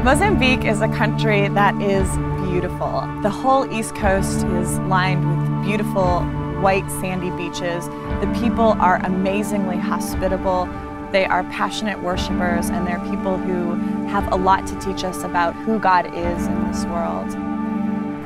Mozambique is a country that is beautiful. The whole East Coast is lined with beautiful white sandy beaches. The people are amazingly hospitable. They are passionate worshipers, and they're people who have a lot to teach us about who God is in this world.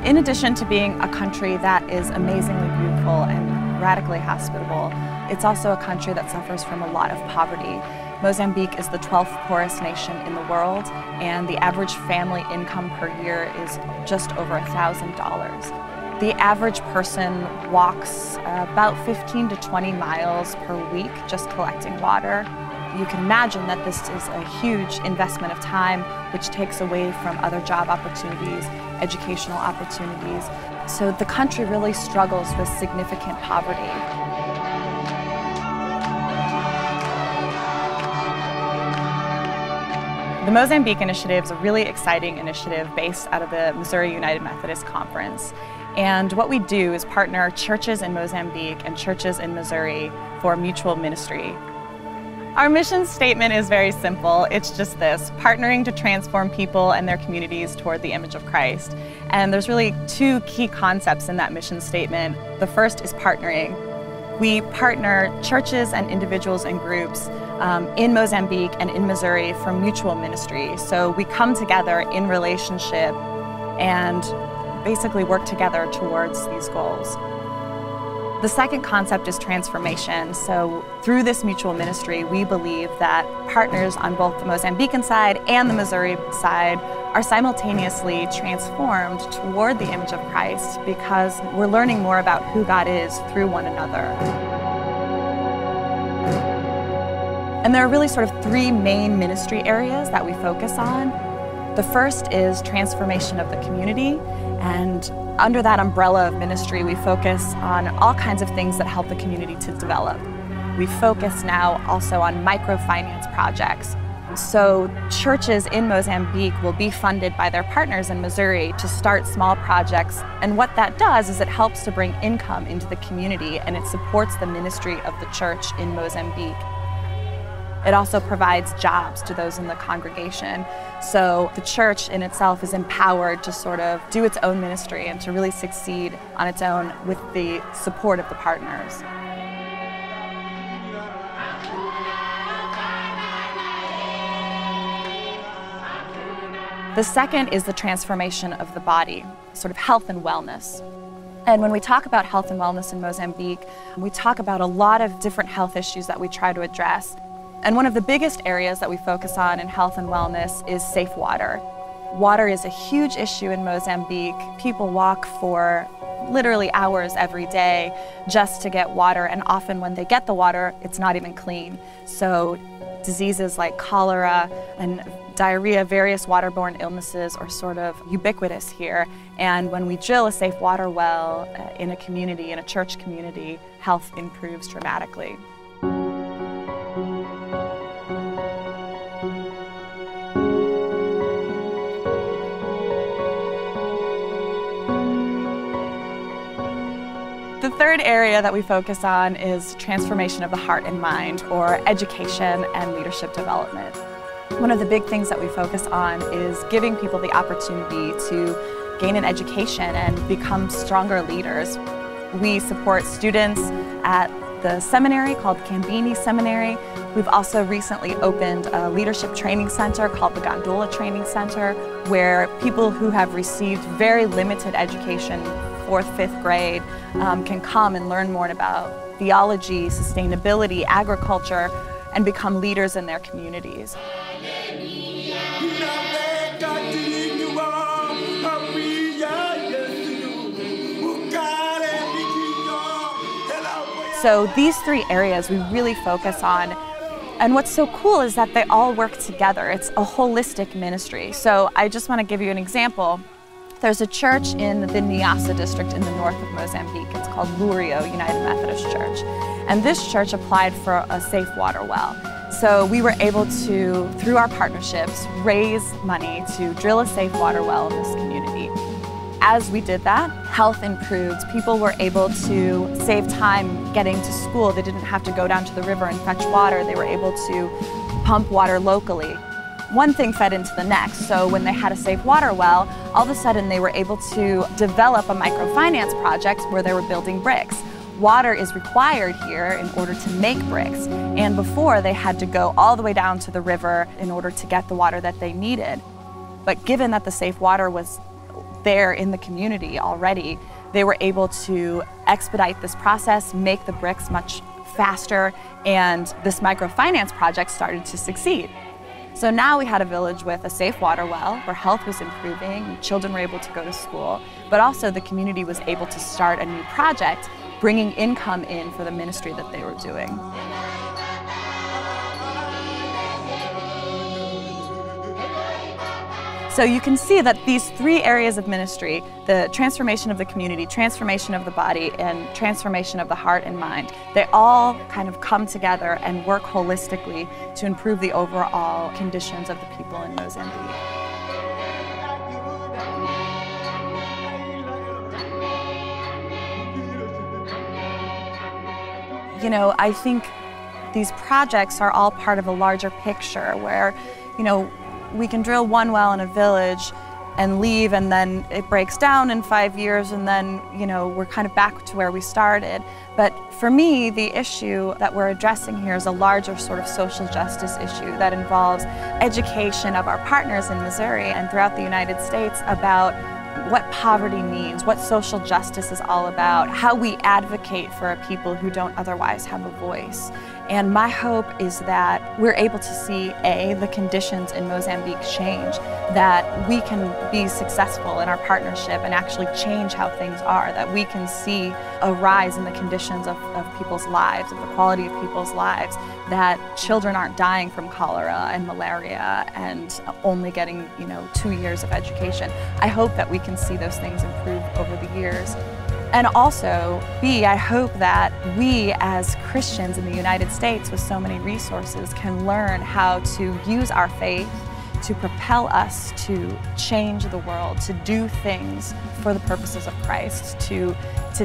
In addition to being a country that is amazingly beautiful and radically hospitable, it's also a country that suffers from a lot of poverty. Mozambique is the 12th poorest nation in the world, and the average family income per year is just over $1,000. The average person walks about 15 to 20 miles per week just collecting water. You can imagine that this is a huge investment of time, which takes away from other job opportunities, educational opportunities. So the country really struggles with significant poverty. The Mozambique Initiative is a really exciting initiative based out of the Missouri United Methodist Conference. And what we do is partner churches in Mozambique and churches in Missouri for mutual ministry. Our mission statement is very simple. It's just this: partnering to transform people and their communities toward the image of Christ. And there's really two key concepts in that mission statement. The first is partnering. We partner churches and individuals and groups in Mozambique and in Missouri for mutual ministry. So we come together in relationship and basically work together towards these goals. The second concept is transformation. So through this mutual ministry, we believe that partners on both the Mozambican side and the Missouri side are simultaneously transformed toward the image of Christ because we're learning more about who God is through one another. And there are really sort of three main ministry areas that we focus on. The first is transformation of the community, and under that umbrella of ministry, we focus on all kinds of things that help the community to develop. We focus now also on microfinance projects. So churches in Mozambique will be funded by their partners in Missouri to start small projects, and what that does is it helps to bring income into the community, and it supports the ministry of the church in Mozambique. It also provides jobs to those in the congregation. So the church in itself is empowered to sort of do its own ministry and to really succeed on its own with the support of the partners. The second is the transformation of the body, sort of health and wellness. And when we talk about health and wellness in Mozambique, we talk about a lot of different health issues that we try to address. And one of the biggest areas that we focus on in health and wellness is safe water. Water is a huge issue in Mozambique. People walk for literally hours every day just to get water, and often when they get the water, it's not even clean. So diseases like cholera and diarrhea, various waterborne illnesses are sort of ubiquitous here. And when we drill a safe water well in a community, in a church community, health improves dramatically. The third area that we focus on is transformation of the heart and mind, or education and leadership development. One of the big things that we focus on is giving people the opportunity to gain an education and become stronger leaders. We support students at the seminary called Cambini Seminary. We've also recently opened a leadership training center called the Gondola Training Center, where people who have received very limited education, 4th, 5th grade, can come and learn more about theology, sustainability, agriculture, and become leaders in their communities. So these three areas we really focus on. And what's so cool is that they all work together. It's a holistic ministry. So I just want to give you an example. There's a church in the Niassa district in the north of Mozambique. It's called Lurio United Methodist Church. And this church applied for a safe water well. So we were able to, through our partnerships, raise money to drill a safe water well in this community. As we did that, health improved. People were able to save time getting to school. They didn't have to go down to the river and fetch water. They were able to pump water locally. one thing fed into the next. So when they had a safe water well, all of a sudden they were able to develop a microfinance project where they were building bricks. Water is required here in order to make bricks, and before they had to go all the way down to the river in order to get the water that they needed. But given that the safe water was there in the community already, they were able to expedite this process, make the bricks much faster, and this microfinance project started to succeed. So now we had a village with a safe water well where health was improving, children were able to go to school, but also the community was able to start a new project, bringing income in for the ministry that they were doing. So you can see that these three areas of ministry, the transformation of the community, transformation of the body, and transformation of the heart and mind, they all kind of come together and work holistically to improve the overall conditions of the people in Mozambique. You know, I think these projects are all part of a larger picture where, you know, we can drill one well in a village and leave, and then it breaks down in 5 years, and then, you know, we're kind of back to where we started. But for me, the issue that we're addressing here is a larger sort of social justice issue that involves education of our partners in Missouri and throughout the United States about what poverty means, what social justice is all about, how we advocate for a people who don't otherwise have a voice. And my hope is that we're able to see, A, the conditions in Mozambique change, that we can be successful in our partnership and actually change how things are, that we can see a rise in the conditions of people's lives, of the quality of people's lives, that children aren't dying from cholera and malaria and only getting, you know, 2 years of education. I hope that we can see those things improve over the years. And also, B, I hope that we as Christians in the United States with so many resources can learn how to use our faith to propel us to change the world, to do things for the purposes of Christ, to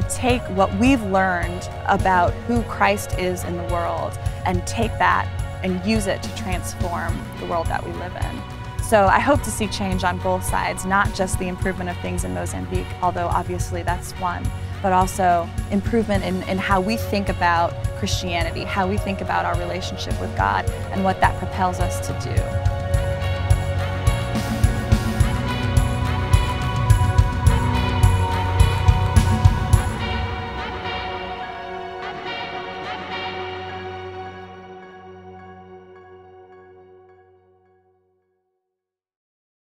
take what we've learned about who Christ is in the world and take that and use it to transform the world that we live in. So I hope to see change on both sides, not just the improvement of things in Mozambique, although obviously that's one, but also improvement in how we think about Christianity, how we think about our relationship with God, and what that propels us to do.